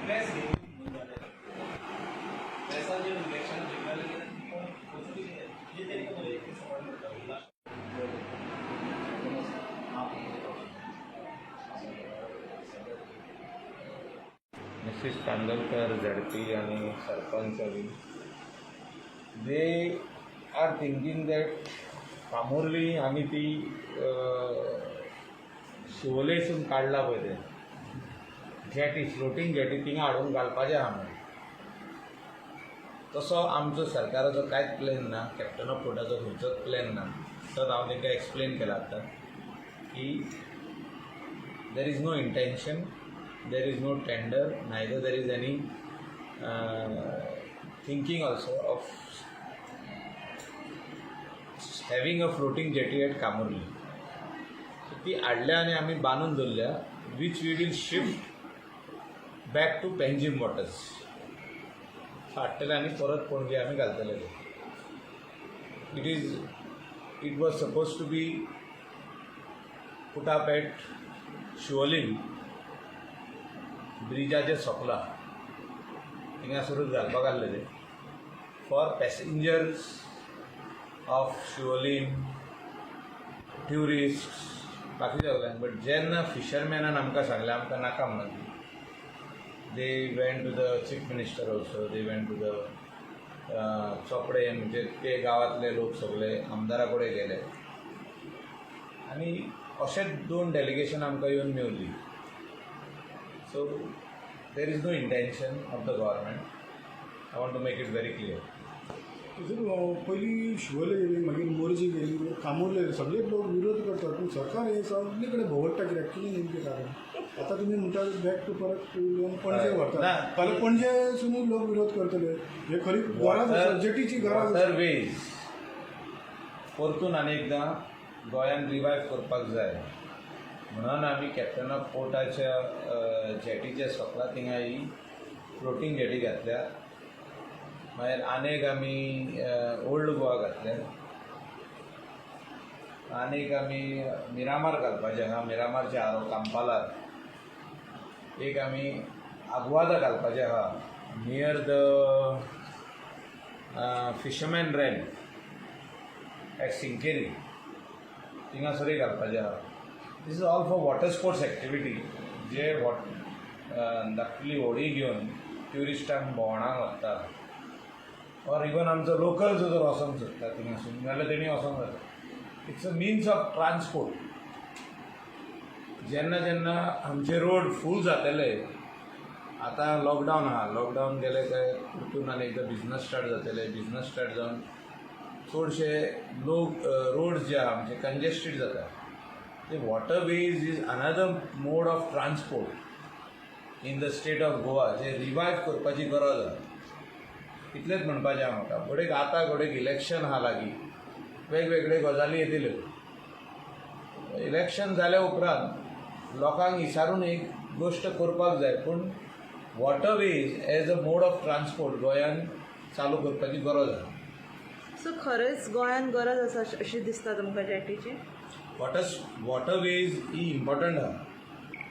Mrs Kandalkar झडपी आणि sarpanch they are thinking that कामोर्ली आम्ही ती शिवोलेसून काडला पळय ते जेटी फ्लोटींग जेटी थिंगा हाडून घालपाचें आहा म्हणून तसो आमचो सरकाराचो कांयच प्लॅन ना, कॅप्टन ऑफ पोर्टाचो खंयचोच प्लॅन ना. तर हांव तांकां एक्सप्लेन केला आतां की there is no intention, there is no tender, neither there is any thinking also of having a floating jetty at Kamorli. So ती हाडल्या आनी आमी बांदून दवरल्या, which we will shift back to Panjim waters. हाडटले आनी परत पणजे आमी घालतले. It was supposed to be put up at Shivoling ब्रिजाचे सकला थिंगासरूच घालपाक आहलेले for passengers of Siolim, tourist बाकी सगळ्यांक. बट जेन्ना फिशरमॅनान आमकां सांगलें आमकां नाका म्हणून, they went to the chief minister also, they went to the चोपडे म्हणजे ते गांवांतले लोक सगळे आमदारा कडेन गेले आनी अशेंच 2 डेलिगेशन आमकां येवन मेवली. So there is no intention of the government. I want to make it very clear. पहिली शिवोले गेली, मागीर मोर्जी गेली, कामोर्ले सगळे लोक विरोध करतात, पण सरकार हे सगळे कडेन भोंवडटा कित्याक कितें नेमकें कारण? आतां तुमी म्हणटा बॅक टू परत पणजे व्हरतात, फाल्यां पणजेसूनय लोक विरोध करतले. हे खरी गरज आसा, जेटीची गरज आसा. वेज परतून आनी एकदां गोंयान रिवायव करपाक जाय म्हणून आमी कॅप्टन ऑफ पोर्टाच्या जेटीच्या सकला थिंगा ही फ्लोटींग जेटी घातल्या. मागीर आनीक आमी ओल्ड गोवा घातल्या, आनीक आमी मिरामार घालपाचें आहा, मिरामारच्या आरो कांपालार. एक आमी आग्वादा घालपाचें आहा near the fisherman ramp at Sinquerim, थिंगासरूय घालपाचें आहा. This is all for water sports activity जे धाकटली होडी घेवन ट्युरिस्टांक भोंवडांक व्हरता, ऑर इवन आमचो लोकल जो जर वचोंक सोदता थिंगासून जाल्यार तेणी वचोंक जाता. It's a means of transport. जेन्ना जेन्ना आमचे रोड फूल जातले, आतां लॉकडावन आहा, लॉकडावन गेले काय परतून आनी एकदां बिजनस स्टार्ट जातले, बिजनस स्टार्ट जावन चडशे लोक रोड्स जे आहा आमचे कंजेस्टेड जाता. The waterways is another mode of transport in the state of Goa जे रिवायव करपाची गरज आहा. इतलेंच म्हणपाचें आहा म्हाका. घोडेक आतां घोडेक इलेक्शन आहा लागीं, वेगवेगळे गजाली येतल्यो. इलेक्शन जाल्या उपरांत लोकांक विचारून एक गोश्ट करपाक जाय, पूण waterways as a mode of transport गोंयान चालू करपाची गरज आहा. सो खरेंच गोंयान गरज आसा अशी दिसता तुमकां जेटीची? वॉटरवेज ही इम्पॉर्टंट आहा.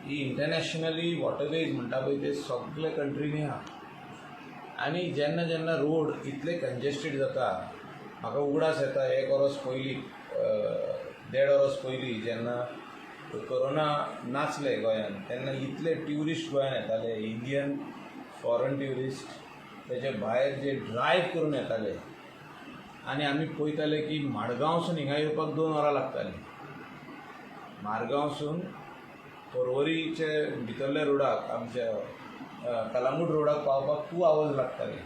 ही इंटरनॅशनली वॉटरवेज म्हणटा पळय ते सगळे कंट्रीनी आहा. आनी जेन्ना जेन्ना रोड इतले कंजेस्टेड जाता, म्हाका उगडास येता 1 वरस पयलीं 1.5 वरस पयलीं जेन्ना कोरोना नाचले गोंयान, तेन्ना इतले ट्युरिस्ट गोंयान येताले, इंडियन फॉरेन ट्युरिस्ट, तेचे भायर जे ड्रायव्ह करून येताले आनी आमी पळयताले की माडगांवसून हिंगा येवपाक 2 वरां लागतालीं. मारगांवसून पर्वरीचे भितरल्या रोडाक आमच्या कलांगूट रोडाक पावपाक 2 आवर्स लागताले.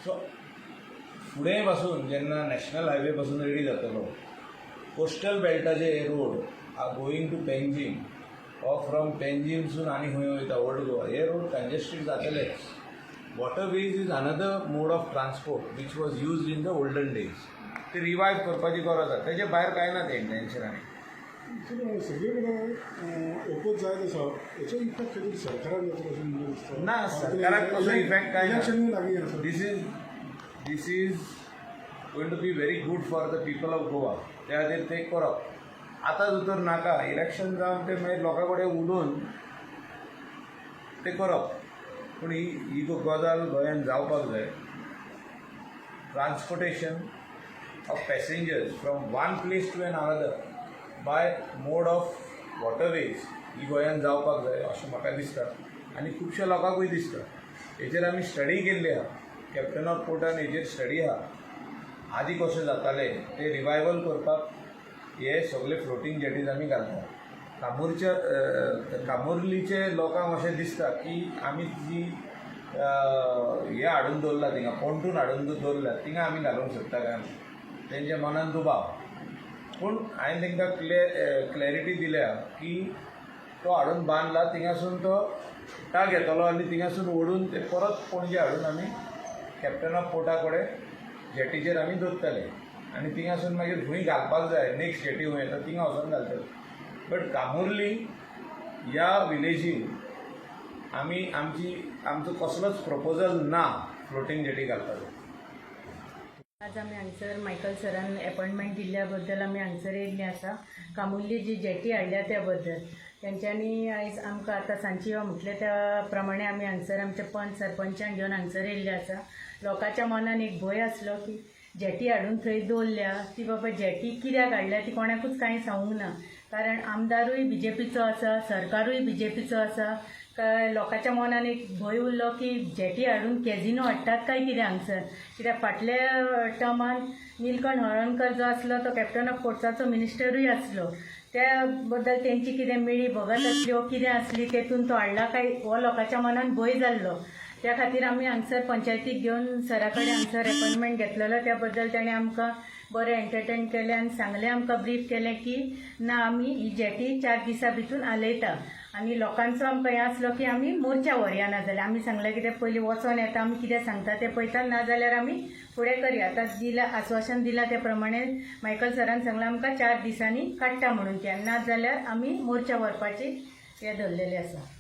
सो फुडें पासून जेन्ना नॅशनल हायवे पासून रेडी जातलो, कोस्टल बेल्टाचे road are going to Panjim, or from पेंजीमसून आनी खंय वयता ओल्ड गोवा, हे रोड कंजेस्टेड जातलेच. Waterways is another mode of transport which was used in the olden days. ते रिवायव करपाची गरज आसा, तेजे भायर कांय ना ते इंटेन्शनान. सगळे कडेन ओपोज जायत आसा, हेचो इफेक्ट खंय सरकाराक जातलो अशें म्हणजे दिसता? ना, सरकाराक तसो इफेक्ट कांय ना. इलेक्शनूय लागीं आसा. This is going to be very good for the people of Goa. त्या खातीर ते करप. आतां भितर नाका, इलेक्शन जावन ते मागीर लोकां कडेन उलोवन ते करप. पूण ही गजाल गोंयांत जावपाक जाय. Transportation of passengers from one place to an another by mode of waterways ही गोंयांत जावपाक जाय अशें म्हाका दिसता आनी खुबश्या लोकांकूय दिसता. हेचेर आमी स्टडी केल्ली आहा. कॅप्टन ऑफ पोर्टान हेचेर स्टडी आहा. आदी कशें जातालें ते रिवायवल करपाक हे सगळे फ्लोटींग जेटीज आमी घालतात. कामुर्लीचे लोकांक अशें दिसता की आमी जी हे हाडून दवरला थिंगा पोंटून हाडून दवरला थिंगा आमी घालूंक सोदता काय तेंच्या मनान दुबाव. पूण हांवें तांकां क्लॅरिटी दिल्या की तो हाडून बांदला थिंगासून तो टाक येतलो आनी थिंगासून ओडून ते परत पणजे हाडून आमी कॅप्टन ऑफ पोर्टा कडेन जेटीचेर आमी दवरतले आनी थिंगासून मागीर खंय घालपाक जाय नेक्स्ट जेटी खंय येता थिंगा वचून घालतले. बट कामुर्ली ह्या विलेजीन आमचो कसलोच प्रपोजल ना फ्लोटींग जेटी घालपाचो. आज आमी हांगसर मायकल सरान अपॉइंटमेंट दिल्ल्या बद्दल आमी हांगसर येयल्लीं आसा. कामुर्ली जी जेटी हाडल्या त्या बद्दल तेंच्यांनी आयज आमकां आतां सांची म्हटलें त्या प्रमाणे आमी हांगसर आमच्या पंच सरपंचांक घेवन हांगसर येयल्ले आसा. लोकांच्या मनान एक भंय आसलो की जेटी हाडून थंय दवरल्या ती बाबा जेटी कित्याक हाडल्या ती कोणाकूच कांय सांगूंक ना. कारण आमदारूय बीजेपीचो आसा, सरकारूय बीजेपीचो आसा. लोकांच्या मनान एक भंय उरलो की जेटी हाडून कॅझिनो हाडटात काय कितें हांगसर. कित्याक फाटल्या टर्मान निलकंठ हळर्णकर जो आसलो तो कॅप्टन ऑफ पोर्ट्साचो मिनिस्टरूय आसलो. त्या बद्दल तेंची कितें मेळी भगत आसली वा कितें आसली तेतून तो हाडला काय हो लोकांच्या मनान भंय जाल्लो. त्या खातीर आमी हांगसर पंचायतीक घेवन सरा कडेन हांगसर अपॉइंटमेंट घेतलेलो. त्या बद्दल ताणें आमकां बरें एंटरटेन केलें आनी सांगलें आमकां ब्रीफ केलें की ना आमी ही जेटी 4 दिसां भितून हालयता. आनी लोकांचो आमकां हें आसलो की आमी मोर्चा व्हरया ना जाल्यार आमी सांगलें कितें पयलीं वचोन येता आमी कितें सांगता तें पळयता ना जाल्यार आमी फुडें करया. आतां दिला आश्वासन दिलां त्या प्रमाणे मायकल सरान सांगलां आमकां 4 दिसांनी काडटा म्हणून ते ना जाल्यार आमी मोर्चा व्हरपाची हें धरलेलें आसा.